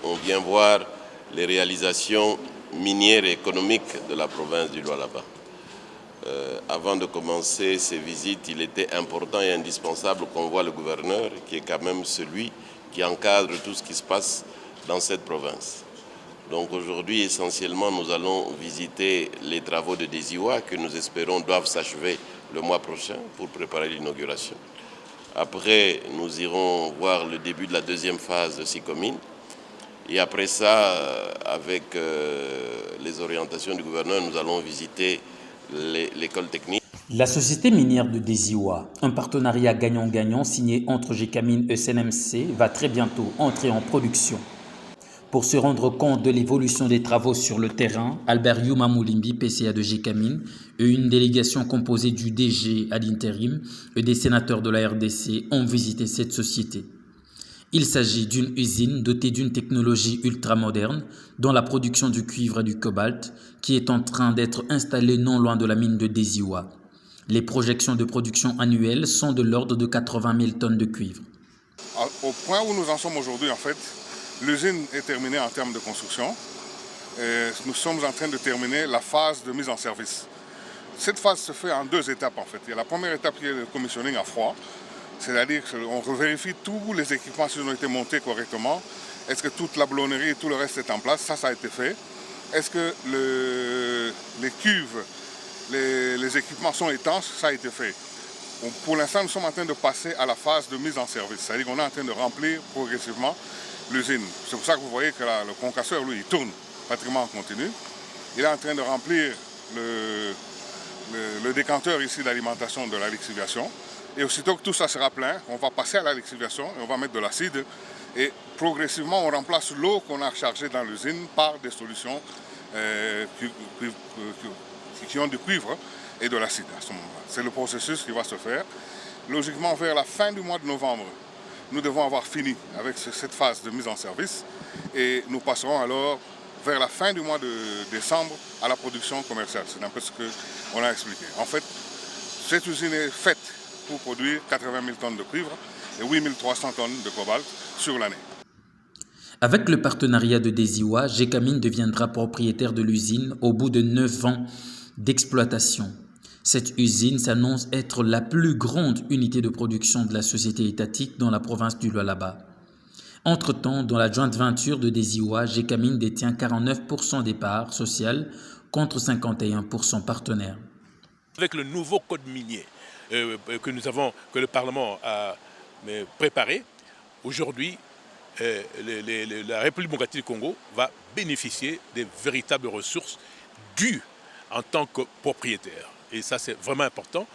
On vient voir les réalisations minières et économiques de la province du Lualaba. Avant de commencer ces visites, il était important et indispensable qu'on voit le gouverneur, qui est quand même celui qui encadre tout ce qui se passe dans cette province. Donc aujourd'hui, essentiellement, nous allons visiter les travaux de Desiwa que nous espérons doivent s'achever le mois prochain pour préparer l'inauguration. Après, nous irons voir le début de la deuxième phase de Sikomine. Et après ça, avec les orientations du gouverneur, nous allons visiter l'école technique. La société minière de Desiwa, un partenariat gagnant-gagnant signé entre Gécamine et SNMC, va très bientôt entrer en production. Pour se rendre compte de l'évolution des travaux sur le terrain, Albert Youma Moulimbi, PCA de Gécamine, et une délégation composée du DG à l'intérim et des sénateurs de la RDC ont visité cette société. Il s'agit d'une usine dotée d'une technologie ultramoderne dont la production du cuivre et du cobalt qui est en train d'être installée non loin de la mine de Desiwa. Les projections de production annuelles sont de l'ordre de 80 000 tonnes de cuivre. Au point où nous en sommes aujourd'hui, en fait, l'usine est terminée en termes de construction. Et nous sommes en train de terminer la phase de mise en service. Cette phase se fait en deux étapes, en fait. Il y a la première étape qui est le commissioning à froid. C'est-à-dire qu'on revérifie tous les équipements s'ils ont été montés correctement. Est-ce que toute la blonnerie et tout le reste est en place? Ça a été fait. Est-ce que les cuves, les équipements sont étanches? Ça a été fait. Pour l'instant, nous sommes en train de passer à la phase de mise en service. C'est-à-dire qu'on est en train de remplir progressivement l'usine. C'est pour ça que vous voyez que le concasseur, lui, il tourne pratiquement en continu. Il est en train de remplir le décanteur ici d'alimentation de la lixiviation. Et aussitôt que tout ça sera plein, on va passer à la lixiviation et on va mettre de l'acide. Et progressivement, on remplace l'eau qu'on a chargée dans l'usine par des solutions qui ont du cuivre et de l'acide à ce moment-là. C'est le processus qui va se faire. Logiquement, vers la fin du mois de novembre, nous devons avoir fini avec cette phase de mise en service. Et nous passerons alors vers la fin du mois de décembre à la production commerciale. C'est un peu ce qu'on a expliqué. En fait, cette usine est faite pour produire 80 000 tonnes de cuivre et 8 300 tonnes de cobalt sur l'année. Avec le partenariat de Desiwa, Gécamine deviendra propriétaire de l'usine au bout de 9 ans d'exploitation. Cette usine s'annonce être la plus grande unité de production de la société étatique dans la province du Lualaba. Entre-temps, dans la joint venture de Desiwa, Gécamine détient 49% des parts sociales contre 51% partenaires. Avec le nouveau code minier que le Parlement a préparé, aujourd'hui, la République démocratique du Congo va bénéficier des véritables ressources dues en tant que propriétaire. Et ça, c'est vraiment important.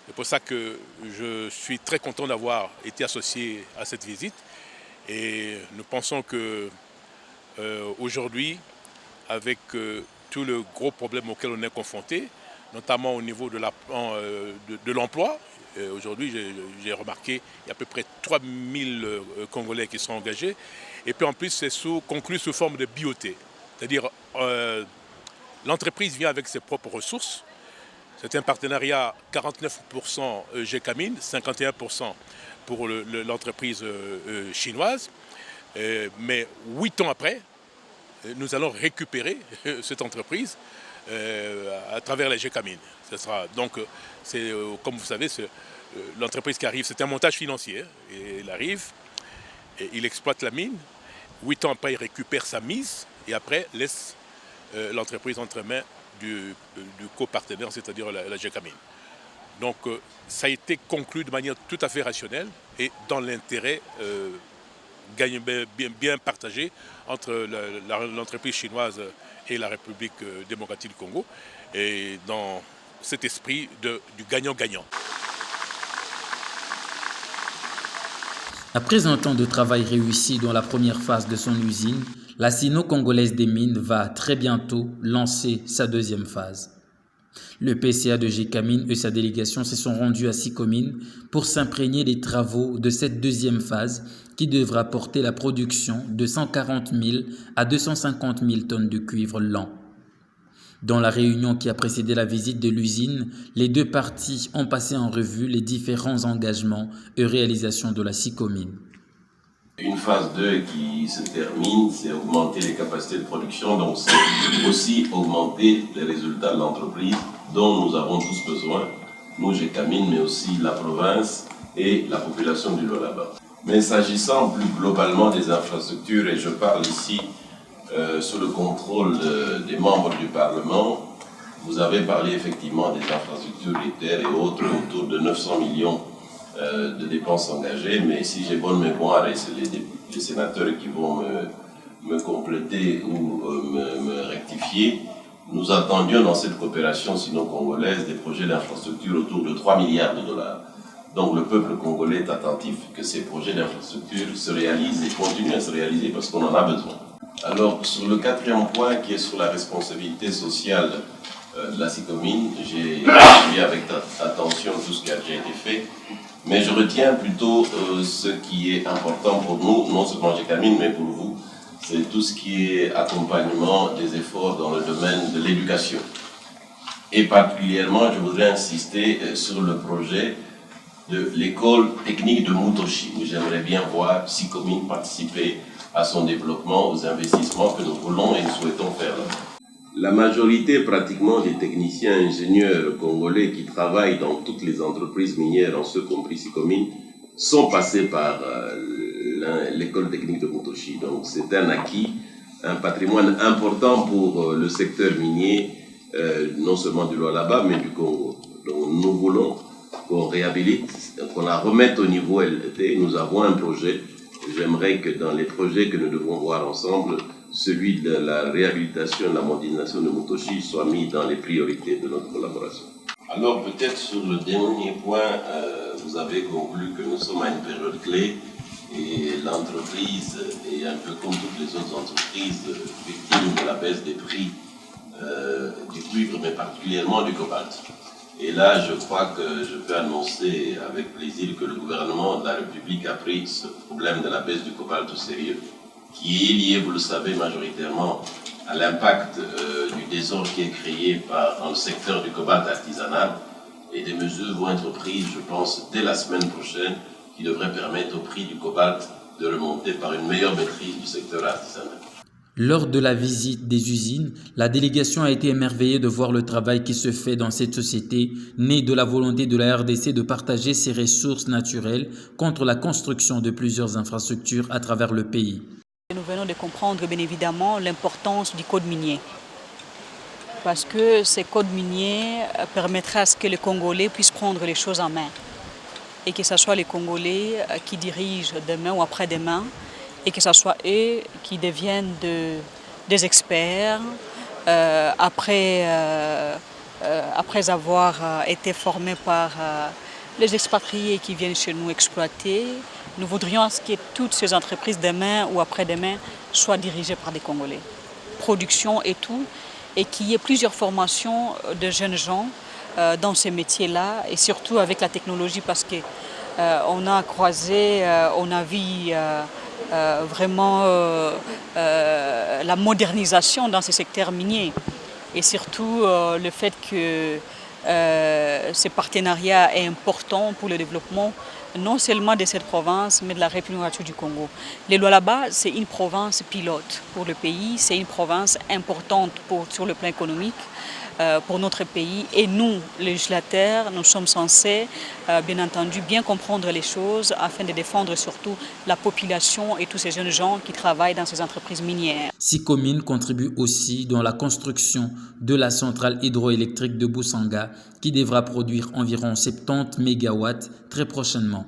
C'est pour ça que je suis très content d'avoir été associé à cette visite. Et nous pensons que aujourd'hui, avec tout le gros problème auquel on est confronté, notamment au niveau de l'emploi. Aujourd'hui, j'ai remarqué qu'il y a à peu près 3000 Congolais qui sont engagés. Et puis en plus, c'est conclu sous forme de BOT. C'est-à-dire, l'entreprise vient avec ses propres ressources. C'est un partenariat 49% Gécamine, 51% pour l'entreprise chinoise. Mais 8 ans après, nous allons récupérer cette entreprise à travers la Gécamine. Donc, comme vous savez, l'entreprise qui arrive, c'est un montage financier. Et il arrive, et il exploite la mine. 8 ans après, il récupère sa mise et après, laisse l'entreprise entre les mains du copartenaire, c'est-à-dire la Gécamine. Donc, ça a été conclu de manière tout à fait rationnelle et dans l'intérêt bien partagé entre l'entreprise chinoise et la République démocratique du Congo, et dans cet esprit du gagnant-gagnant. Après un temps de travail réussi dans la première phase de son usine, la Sino-Congolaise des mines va très bientôt lancer sa deuxième phase. Le PCA de Gécamine et sa délégation se sont rendus à Sikomine pour s'imprégner des travaux de cette deuxième phase qui devra porter la production de 140 000 à 250 000 tonnes de cuivre lent. Dans la réunion qui a précédé la visite de l'usine, les deux parties ont passé en revue les différents engagements et réalisations de la Sikomine. Une phase 2 qui se termine, c'est augmenter les capacités de production, donc c'est aussi augmenter les résultats de l'entreprise dont nous avons tous besoin, nous GECAMIN, mais aussi la province et la population du Lualaba. Mais s'agissant plus globalement des infrastructures, et je parle ici sous le contrôle des membres du Parlement, vous avez parlé effectivement des infrastructures, les terres et autres, autour de 900 millions de dépenses engagées, mais si j'ai bonne mémoire, et c'est les sénateurs qui vont me compléter ou me rectifier, nous attendions dans cette coopération sino-congolaise des projets d'infrastructure autour de 3 milliards de dollars. Donc le peuple congolais est attentif que ces projets d'infrastructure se réalisent et continuent à se réaliser parce qu'on en a besoin. Alors sur le quatrième point qui est sur la responsabilité sociale de la SICOMIN, j'ai suivi avec attention tout ce qui a déjà été fait, mais je retiens plutôt ce qui est important pour nous, non seulement GECAMIN, mais pour vous, c'est tout ce qui est accompagnement des efforts dans le domaine de l'éducation. Et particulièrement, je voudrais insister sur le projet de l'école technique de Mutoshi, où j'aimerais bien voir SICOMIN participer à son développement, aux investissements que nous voulons et nous souhaitons faire là. La majorité pratiquement des techniciens ingénieurs congolais qui travaillent dans toutes les entreprises minières, en ce compris SICOMIN, sont passés par l'école technique de Mutoshi. Donc c'est un acquis, un patrimoine important pour le secteur minier, non seulement du Lualaba, mais du Congo. Donc nous voulons qu'on réhabilite, qu'on la remette au niveau LT. Nous avons un projet. J'aimerais que dans les projets que nous devons voir ensemble, celui de la réhabilitation et la modernisation de Mutoshi soit mis dans les priorités de notre collaboration. Alors peut-être sur le dernier point, vous avez conclu que nous sommes à une période clé et l'entreprise est un peu comme toutes les autres entreprises victime de la baisse des prix du cuivre, mais particulièrement du cobalt. Et là, je crois que je peux annoncer avec plaisir que le gouvernement de la République a pris ce problème de la baisse du cobalt au sérieux, qui est lié, vous le savez, majoritairement à l'impact du désordre qui est créé dans le secteur du cobalt artisanal. Et des mesures vont être prises, je pense, dès la semaine prochaine, qui devraient permettre au prix du cobalt de remonter par une meilleure maîtrise du secteur artisanal. Lors de la visite des usines, la délégation a été émerveillée de voir le travail qui se fait dans cette société, née de la volonté de la RDC de partager ses ressources naturelles contre la construction de plusieurs infrastructures à travers le pays. Nous venons de comprendre bien évidemment l'importance du code minier. Parce que ce code minier permettra à ce que les Congolais puissent prendre les choses en main. Et que ce soit les Congolais qui dirigent demain ou après-demain, et que ce soit eux qui deviennent des experts après avoir été formés par les expatriés qui viennent chez nous exploiter. Nous voudrions que toutes ces entreprises demain ou après-demain soient dirigées par des Congolais. Production et tout, et qu'il y ait plusieurs formations de jeunes gens dans ces métiers-là, et surtout avec la technologie, parce qu'on a croisé, on a vu vraiment la modernisation dans ces secteurs miniers, et surtout le fait que ce partenariat est important pour le développement non seulement de cette province, mais de la République du Congo. Le Lualaba, c'est une province pilote pour le pays, c'est une province importante sur le plan économique pour notre pays. Et nous, législateurs, nous sommes censés, bien entendu, bien comprendre les choses afin de défendre surtout la population et tous ces jeunes gens qui travaillent dans ces entreprises minières. SICOMIN contribue aussi dans la construction de la centrale hydroélectrique de Boussanga qui devra produire environ 70 MW très prochainement.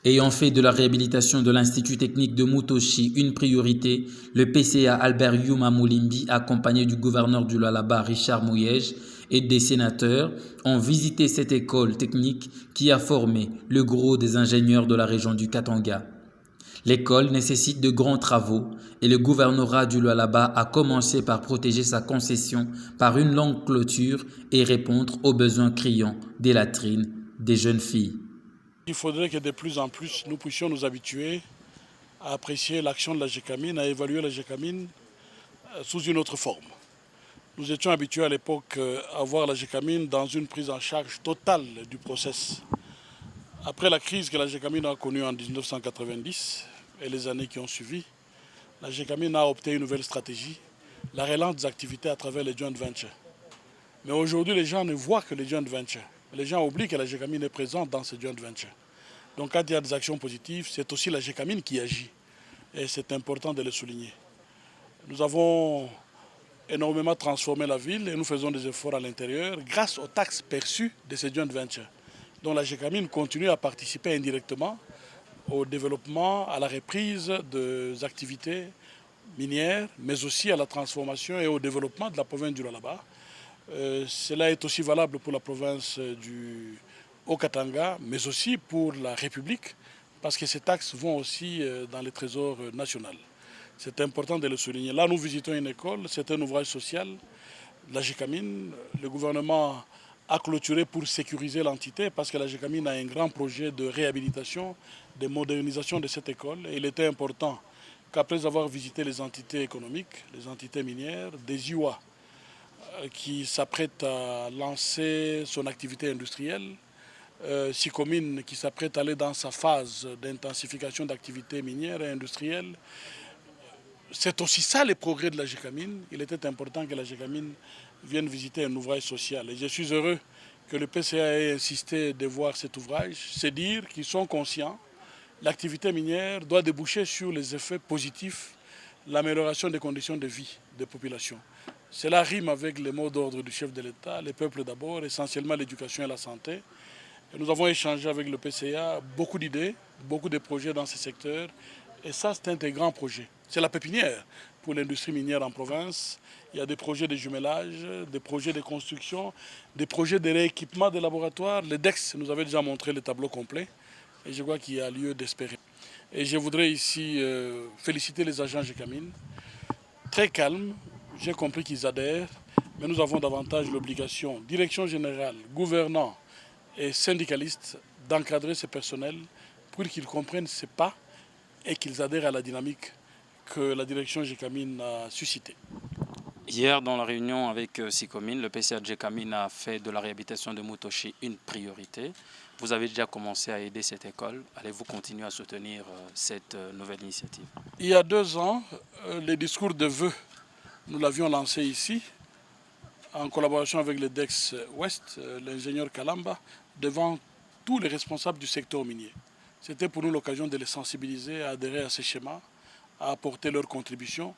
Ayant fait de la réhabilitation de l'Institut technique de Mutoshi une priorité, le PCA Albert Yuma Moulimbi, accompagné du gouverneur du Lualaba Richard Mouyej et des sénateurs, ont visité cette école technique qui a formé le gros des ingénieurs de la région du Katanga. L'école nécessite de grands travaux et le gouvernorat du Lualaba a commencé par protéger sa concession par une longue clôture et répondre aux besoins criants des latrines des jeunes filles. Il faudrait que de plus en plus nous puissions nous habituer à apprécier l'action de la GECAMIN, à évaluer la GECAMIN sous une autre forme. Nous étions habitués à l'époque à voir la GECAMIN dans une prise en charge totale du process. Après la crise que la GECAMIN a connue en 1990, et les années qui ont suivi, la GECAMIN a opté une nouvelle stratégie, la relance des activités à travers les joint ventures. Mais aujourd'hui, les gens ne voient que les joint ventures. Les gens oublient que la GECAMIN est présente dans ces joint ventures. Donc quand il y a des actions positives, c'est aussi la GECAMIN qui agit. Et c'est important de le souligner. Nous avons énormément transformé la ville et nous faisons des efforts à l'intérieur grâce aux taxes perçues de ces joint ventures, dont la GECAMIN continue à participer indirectement au développement, à la reprise des activités minières, mais aussi à la transformation et au développement de la province du Lualaba. Cela est aussi valable pour la province du Haut-Katanga, mais aussi pour la République, parce que ces taxes vont aussi dans le trésor national. C'est important de le souligner. Là, nous visitons une école, c'est un ouvrage social, la GECAMIN. Le gouvernement a clôturé pour sécuriser l'entité parce que la GECAMIN a un grand projet de réhabilitation, de modernisation de cette école. Et il était important qu'après avoir visité les entités économiques, les entités minières, des IWA qui s'apprêtent à lancer son activité industrielle, SICOMIN qui s'apprête à aller dans sa phase d'intensification d'activités minières et industrielles. C'est aussi ça les progrès de la GECAMIN. Il était important que la GECAMIN vienne visiter un ouvrage social. Et je suis heureux que le PCA ait insisté de voir cet ouvrage. C'est dire qu'ils sont conscients que l'activité minière doit déboucher sur les effets positifs, l'amélioration des conditions de vie des populations. Cela rime avec les mots d'ordre du chef de l'État, les peuples d'abord, essentiellement l'éducation et la santé. Et nous avons échangé avec le PCA beaucoup d'idées, beaucoup de projets dans ce secteur. Et ça, c'est un des grands projets. C'est la pépinière pour l'industrie minière en province. Il y a des projets de jumelage, des projets de construction, des projets de rééquipement des laboratoires. Le DEX nous avait déjà montré le tableau complet et je crois qu'il y a lieu d'espérer. Et je voudrais ici féliciter les agents GECAMIN. Très calmes, j'ai compris qu'ils adhèrent, mais nous avons davantage l'obligation, direction générale, gouvernants et syndicalistes, d'encadrer ces personnels pour qu'ils comprennent ce pas et qu'ils adhèrent à la dynamique que la direction GECAMIN a suscitée. Hier, dans la réunion avec SICOMIN, le PCA de GECAMIN a fait de la réhabilitation de Mutoshi une priorité. Vous avez déjà commencé à aider cette école. Allez-vous continuer à soutenir cette nouvelle initiative? Il y a 2 ans, les discours de vœux, nous l'avions lancé ici, en collaboration avec le DEX Ouest, l'ingénieur Kalamba, devant tous les responsables du secteur minier. C'était pour nous l'occasion de les sensibiliser à adhérer à ces schémas, à apporter leur contribution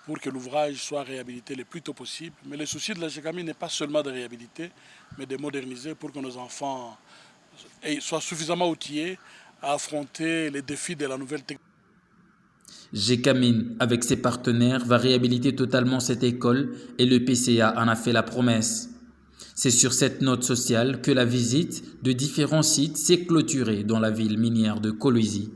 pour que l'ouvrage soit réhabilité le plus tôt possible. Mais le souci de la GECAMIN n'est pas seulement de réhabiliter, mais de moderniser pour que nos enfants soient suffisamment outillés à affronter les défis de la nouvelle technologie. GECAMIN, avec ses partenaires, va réhabiliter totalement cette école et le PCA en a fait la promesse. C'est sur cette note sociale que la visite de différents sites s'est clôturée dans la ville minière de Kolwezi.